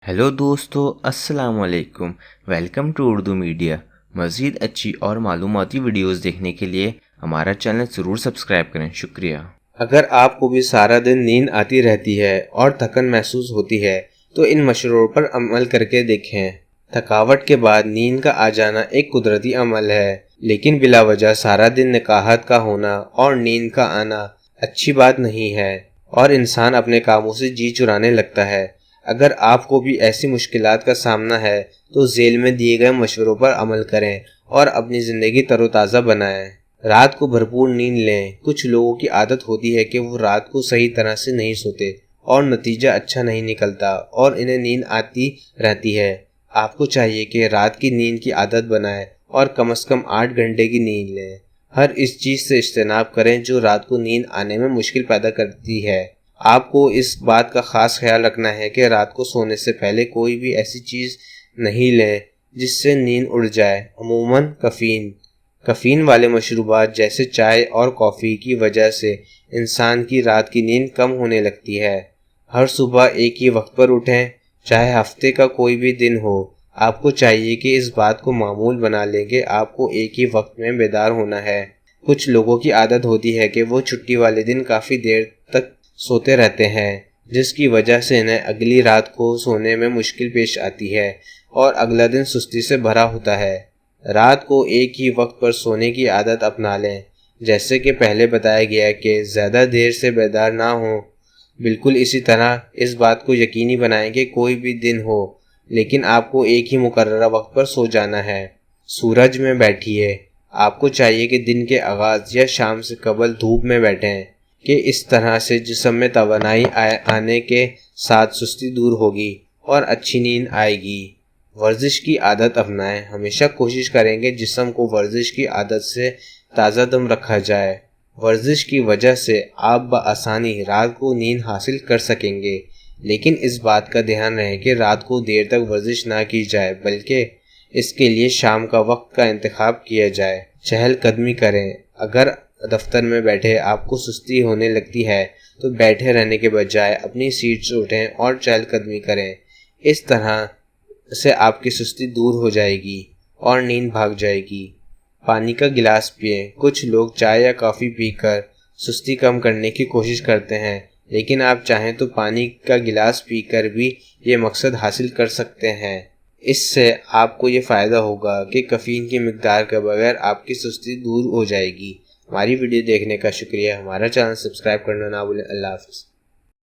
Hello दोस्तों, अस्सलाम वालेकुम। Welcome to Urdu media. मज़ीद अच्छी और मालूमाती वीडियोस देखने के लिए हमारा चैनल ज़रूर सब्सक्राइब करें। शुक्रिया। अगर आपको भी सारा दिन नींद आती रहती है और थकन महसूस होती है तो इन मशवरों पर अमल करके देखें। थकावट के बाद नींद का आ जाना एक कुदरती अमल है, लेकिन बिला वजह सारा दिन निकाहत का होना और नींद का आना अच्छी बात नहीं है और इंसान अपने कामों से जी चुराने लगता है। अगर आपको भी ऐसी मुश्किलात का सामना है तो झेल में दिए गए मशवरों पर अमल करें और अपनी ज़िंदगी तरोताज़ा बनाएं। रात को भरपूर नींद लें। कुछ लोगों की आदत होती है कि वो रात को सही तरह से नहीं सोते और नतीजा अच्छा नहीं निकलता और इन्हें नींद आती रहती है। आपको चाहिए कि रात की नींद की आदत बनाएं और कम से कम 8 घंटे की नींद लें। हर इस चीज़ से इज्तनाब करें जो रात को नींद आने में मुश्किल पैदा करती है। आपको इस बात का ख़ास ख्याल रखना है कि रात को सोने से पहले कोई भी ऐसी चीज़ नहीं लें जिससे नींद उड़ जाए। अमूमन कैफ़ीन वाले मशरूबात जैसे चाय और कॉफ़ी की वजह से इंसान की रात की नींद कम होने लगती है। हर सुबह एक ही वक्त पर उठें, चाहे हफ्ते का कोई भी दिन हो। आपको चाहिए कि इस बात को मामूल बना लें कि आपको एक ही वक्त में बेदार होना है। कुछ लोगों की आदत होती है कि वो छुट्टी वाले दिन काफ़ी देर तक सोते रहते हैं, जिसकी वजह से इन्हें अगली रात को सोने में मुश्किल पेश आती है और अगला दिन सुस्ती से भरा होता है। रात को एक ही वक्त पर सोने की आदत अपना लें। जैसे कि पहले बताया गया कि ज़्यादा देर से बेदार ना हो। बिल्कुल इसी तरह इस बात को यकीनी बनाएं कि कोई भी दिन हो, लेकिन आपको एक ही मुकर्ररा वक्त पर सो जाना है। सूरज में बैठिए। आपको चाहिए कि दिन के आगाज़ या शाम से कबल धूप में बैठें कि इस तरह से जिस्म में तवानाई आने के साथ सुस्ती दूर होगी और अच्छी नींद आएगी। वर्जिश की आदत अपनाएं। हमेशा कोशिश करेंगे जिस्म को वर्जिश की आदत से ताज़ा दम रखा जाए। वर्जिश की वजह से आप बआसानी रात को नींद हासिल कर सकेंगे, लेकिन इस बात का ध्यान रहे कि रात को देर तक वर्जिश ना की जाए, बल्कि इसके लिए शाम का वक्त का इंतखाब किया जाए। चहलकदमी करें। अगर दफ्तर में बैठे आपको सुस्ती होने लगती है तो बैठे रहने के बजाय अपनी सीट से उठें और चहलकदमी करें। इस तरह से आपकी सुस्ती दूर हो जाएगी और नींद भाग जाएगी। पानी का गिलास पिएं। कुछ लोग चाय या कॉफ़ी पीकर सुस्ती कम करने की कोशिश करते हैं, लेकिन आप चाहें तो पानी का गिलास पीकर भी ये मकसद हासिल कर सकते हैं। इससे आपको ये फ़ायदा होगा कि कैफ़ीन की मिकदार के बगैर आपकी सुस्ती दूर हो जाएगी। हमारी वीडियो देखने का शुक्रिया। हमारा चैनल सब्सक्राइब करना ना भूलें। अल्लाह हाफ़िज़।